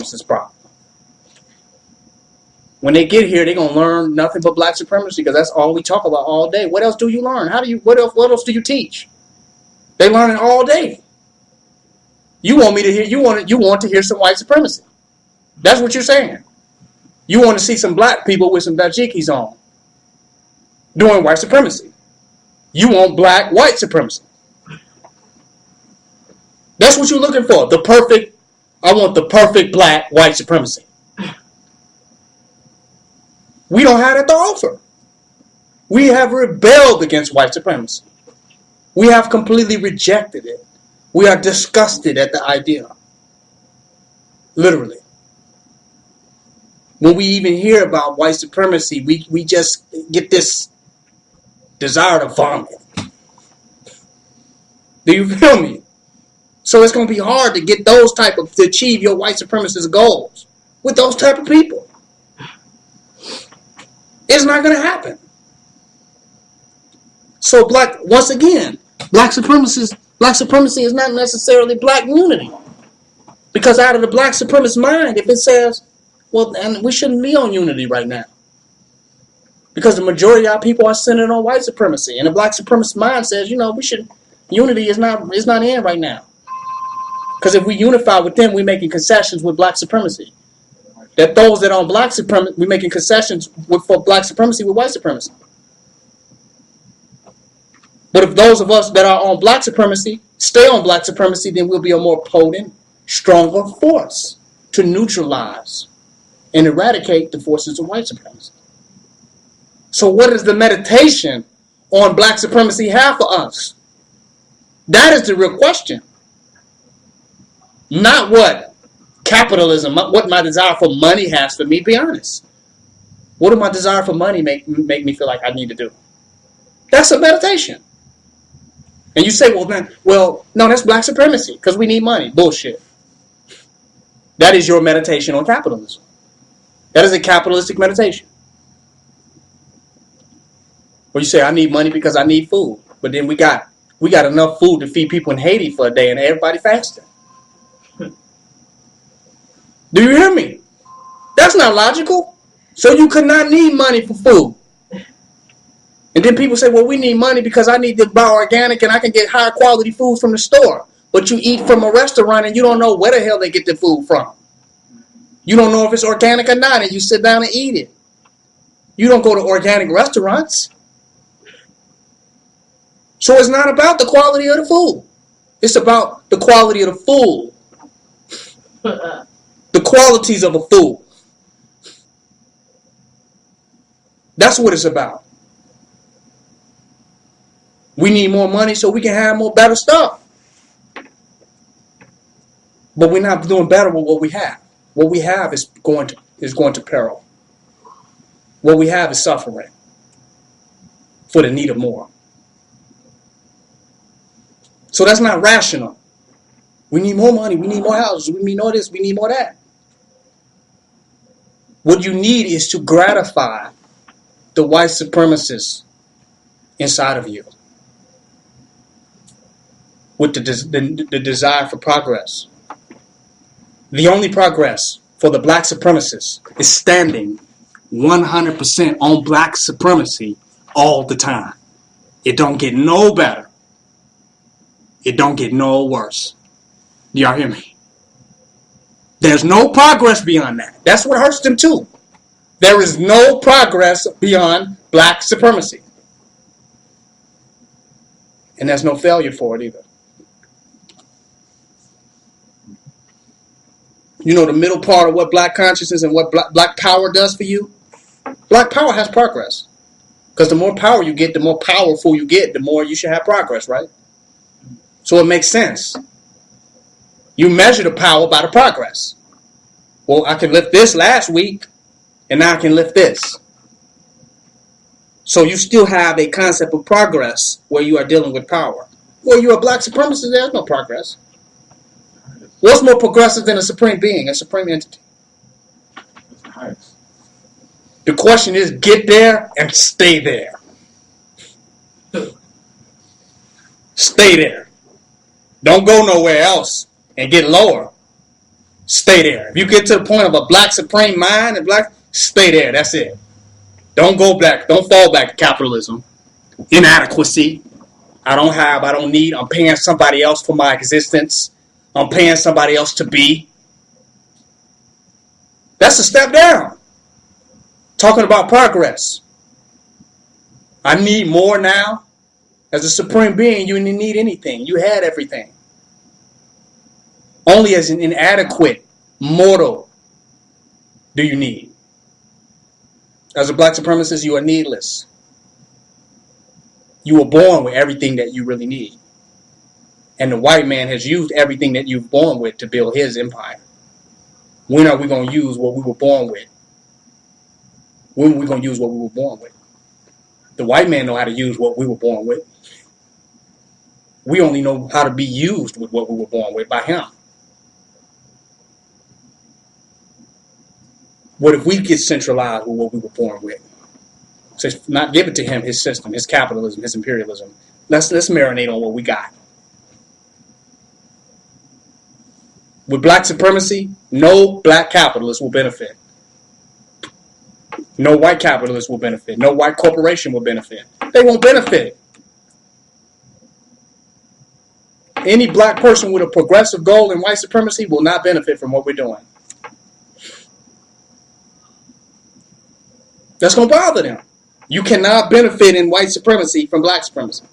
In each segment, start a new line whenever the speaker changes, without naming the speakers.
supremacist problem. When they get here, they're gonna learn nothing but black supremacy because that's all we talk about all day. What else do you learn? What else do you teach? They learn it all day. You want me to hear? You want to hear some white supremacy? That's what you're saying. You want to see some black people with some dashikis on doing white supremacy. You want black white supremacy. That's what you're looking for. I want the perfect black white supremacy. We don't have that to offer. We have rebelled against white supremacy. We have completely rejected it. We are disgusted at the idea. Literally. When we even hear about white supremacy, we just get this desire to vomit. Do you feel me? So it's going to be hard to get to achieve your white supremacist goals with those type of people. It's not going to happen. So once again, black supremacy is not necessarily black unity. Because out of the black supremacist mind, if it says, well, and we shouldn't be on unity right now. Because the majority of our people are centered on white supremacy. And the black supremacist mind says, unity is not in right now. Because if we unify with them, we're making concessions with black supremacy. That those that are on black supremacy, we're making concessions for black supremacy with white supremacy. But if those of us that are on black supremacy stay on black supremacy, then we'll be a more potent, stronger force to neutralize and eradicate the forces of white supremacy. So what does the meditation on black supremacy have for us? That is the real question. Not what capitalism, what my desire for money has for me. Be honest. What do my desire for money make me feel like I need to do? That's a meditation. And you say, no, that's black supremacy because we need money. Bullshit. That is your meditation on capitalism. That is a capitalistic meditation. Where you say, I need money because I need food. But then we got enough food to feed people in Haiti for a day and everybody fasting. Do you hear me? That's not logical. So you could not need money for food. And then people say, well, we need money because I need to buy organic and I can get higher quality food from the store. But you eat from a restaurant and you don't know where the hell they get the food from. You don't know if it's organic or not and you sit down and eat it. You don't go to organic restaurants. So it's not about the quality of the food. It's about the quality of the food. The qualities of a food. That's what it's about. We need more money so we can have more better stuff. But we're not doing better with what we have. What we have is going to peril. What we have is suffering for the need of more. So that's not rational. We need more money. We need more houses. We need more this. We need more that. What you need is to gratify the white supremacists inside of you with the desire for progress. The only progress for the black supremacists is standing 100% on black supremacy all the time. It don't get no better. It don't get no worse. Y'all hear me? There's no progress beyond that. That's what hurts them too. There is no progress beyond black supremacy. And there's no failure for it either. You know the middle part of what black consciousness and what black power does for you? Black power has progress. Because the more power you get, the more powerful you get, the more you should have progress, right? So it makes sense. You measure the power by the progress. Well, I can lift this last week, and now I can lift this. So you still have a concept of progress where you are dealing with power. Well, you're a black supremacist, there's no progress. What's more progressive than a supreme being, a supreme entity? The question is, get there and stay there. Stay there. Don't go nowhere else and get lower. Stay there. If you get to the point of a black supreme mind and black, stay there. That's it. Don't go back. Don't fall back to capitalism. Inadequacy. I don't need. I'm paying somebody else for my existence. I'm paying somebody else to be. That's a step down. Talking about progress. I need more now. As a supreme being, you didn't need anything. You had everything. Only as an inadequate mortal do you need. As a black supremacist, you are needless. You were born with everything that you really need. And the white man has used everything that you've born with to build his empire. When are we going to use what we were born with? When are we going to use what we were born with? The white man know how to use what we were born with. We only know how to be used with what we were born with by him. What if we get centralized with what we were born with? So not give it to him, his system, his capitalism, his imperialism. Let's marinate on what we got. With black supremacy, no black capitalist will benefit. No white capitalist will benefit. No white corporation will benefit. They won't benefit. Any black person with a progressive goal in white supremacy will not benefit from what we're doing. That's going to bother them. You cannot benefit in white supremacy from black supremacy.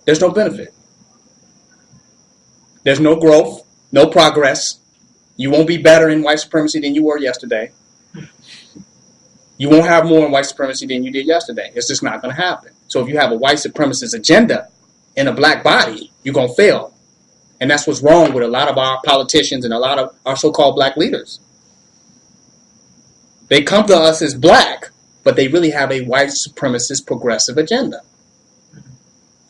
There's no benefit. There's no growth, no progress. You won't be better in white supremacy than you were yesterday. You won't have more in white supremacy than you did yesterday. It's just not going to happen. So if you have a white supremacist agenda in a black body, you're going to fail. And that's what's wrong with a lot of our politicians and a lot of our so-called black leaders. They come to us as black, but they really have a white supremacist progressive agenda,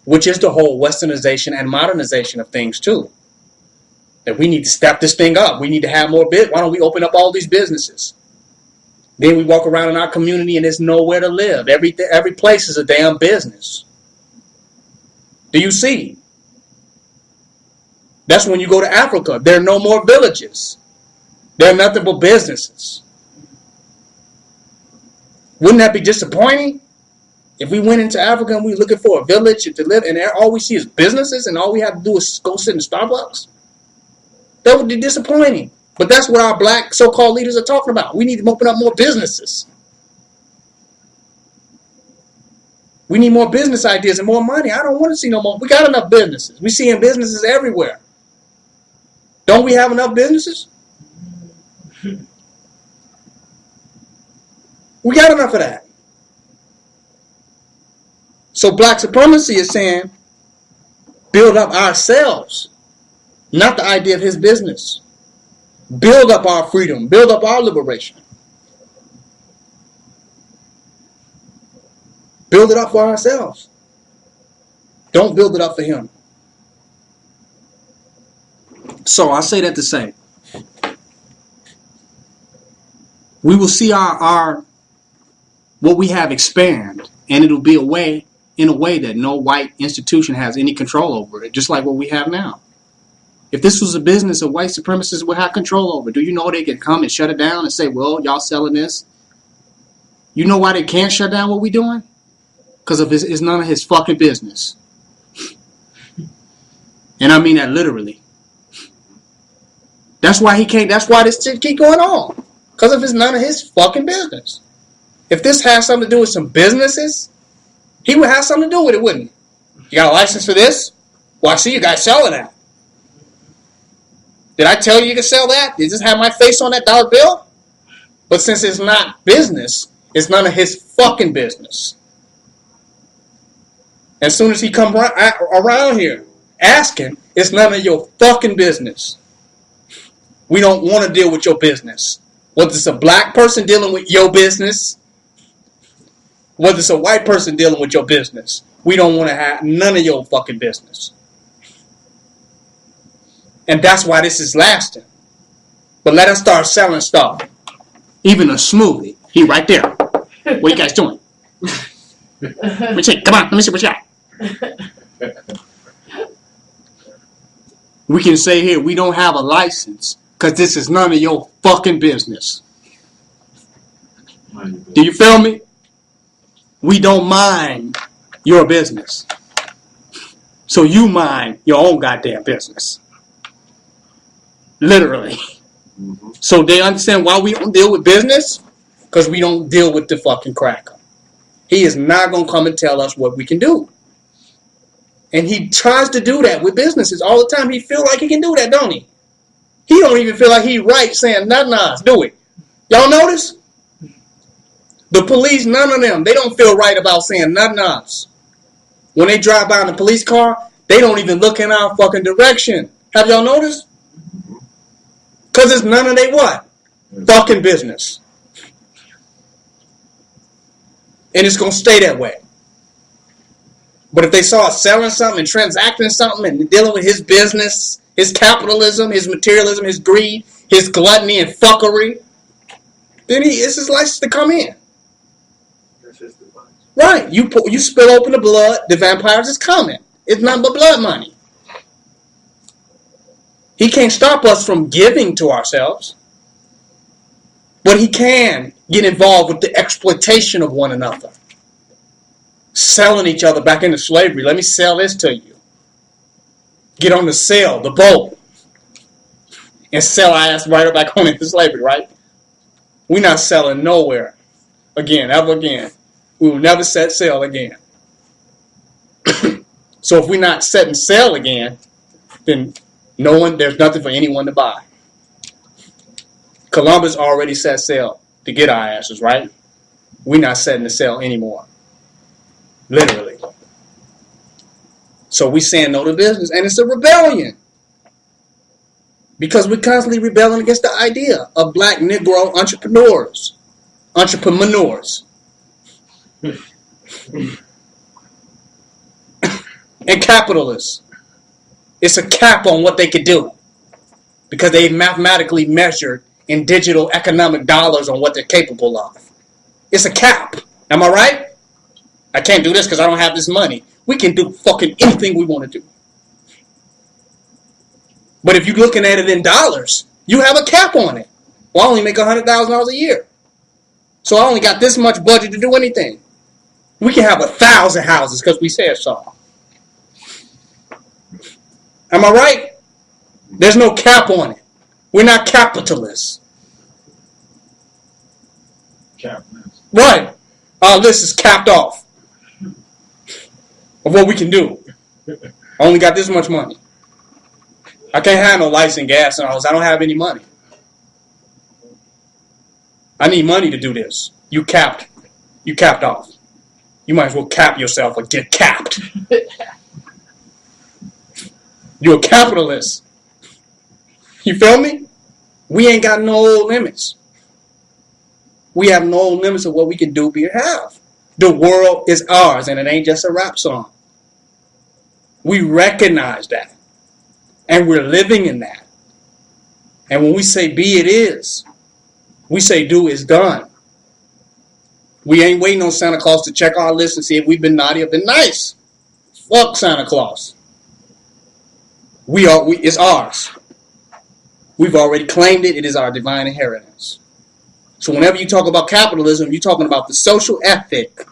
which is the whole westernization and modernization of things too. That we need to step this thing up. We need to have more Why don't we open up all these businesses? Then we walk around in our community and there's nowhere to live. Every place is a damn business. Do you see? That's when you go to Africa. There are no more villages. There are nothing but businesses. Wouldn't that be disappointing? If we went into Africa and we were looking for a village to live and all we see is businesses and all we have to do is go sit in Starbucks? That would be disappointing. But that's what our black so-called leaders are talking about. We need to open up more businesses. We need more business ideas and more money. I don't want to see no more. We got enough businesses. We see businesses everywhere. Don't we have enough businesses? We got enough of that. So black supremacy is saying, build up ourselves, not the idea of his business. Build up our freedom. Build up our liberation. Build it up for ourselves. Don't build it up for him. So I say that to say, we will see our what we have expand, and it'll be in a way that no white institution has any control over it, just like what we have now. If this was a business of white supremacists would have control over, do you know they could come and shut it down and say, well, y'all selling this? You know why they can't shut down what we're doing? Because it's none of his fucking business. And I mean that literally. That's why he can't, that's why this shit keep going on. Because if it's none of his fucking business. If this has something to do with some businesses, he would have something to do with it, wouldn't he? You got a license for this? Well, I see you guys selling that. Did I tell you can sell that? Did this have my face on that dollar bill? But since it's not business, it's none of his fucking business. As soon as he come around here asking, it's none of your fucking business. We don't want to deal with your business. Whether it's a black person dealing with your business, whether it's a white person dealing with your business, we don't want to have none of your fucking business. And that's why this is lasting. But let us start selling stuff. Even a smoothie. He right there. What are you guys doing? Let me see. Come on. Let me see what you got. We can say here, we don't have a license because this is none of your fucking business. Do you feel me? We don't mind your business. So you mind your own goddamn business. Literally. Mm-hmm. So they understand why we don't deal with business? Because we don't deal with the fucking cracker. He is not going to come and tell us what we can do. And he tries to do that with businesses all the time. He feel like he can do that, don't he? He don't even feel like he right saying nothing, do it. Y'all notice? The police, none of them, they don't feel right about saying nothing else. When they drive by in a police car, they don't even look in our fucking direction. Have y'all noticed? Because it's none of they what? Fucking business. And it's going to stay that way. But if they saw us selling something and transacting something and dealing with his business, his capitalism, his materialism, his greed, his gluttony and fuckery, then it's his license to come in. Right. You spill open the blood, the vampires is coming. It's nothing but blood money. He can't stop us from giving to ourselves. But he can get involved with the exploitation of one another. Selling each other back into slavery. Let me sell this to you. Get on the sail, the boat. And sell our ass right back on into slavery, right? We're not selling nowhere. Again, ever again. We will never set sail again. So if we're not setting sail again, then there's nothing for anyone to buy. Columbus already set sail to get our asses, right? We're not setting the sail anymore. Literally. So we're saying no to business, and it's a rebellion. Because we're constantly rebelling against the idea of black Negro entrepreneurs. And capitalists. It's a cap on what they could do. Because they've mathematically measured in digital economic dollars on what they're capable of. It's a cap. Am I right? I can't do this because I don't have this money. We can do fucking anything we want to do. But if you're looking at it in dollars, you have a cap on it. Well, I only make $100,000 a year. So I only got this much budget to do anything. We can have 1,000 houses because we said so. Am I right? There's no cap on it. We're not capitalists.
Capitalist.
Right. Our list is capped off of what we can do. I only got this much money. I can't have no lights and gas and all this. I don't have any money. I need money to do this. You capped. You capped off. You might as well cap yourself or get capped. You're a capitalist. You feel me? We ain't got no limits. We have no limits of what we can do, we have. The world is ours, and it ain't just a rap song. We recognize that. And we're living in that. And when we say be, it is. We say do, it's done. We ain't waiting on Santa Claus to check our list and see if we've been naughty or been nice. Fuck Santa Claus. It's ours. We've already claimed it. It is our divine inheritance. So whenever you talk about capitalism, you're talking about the social ethic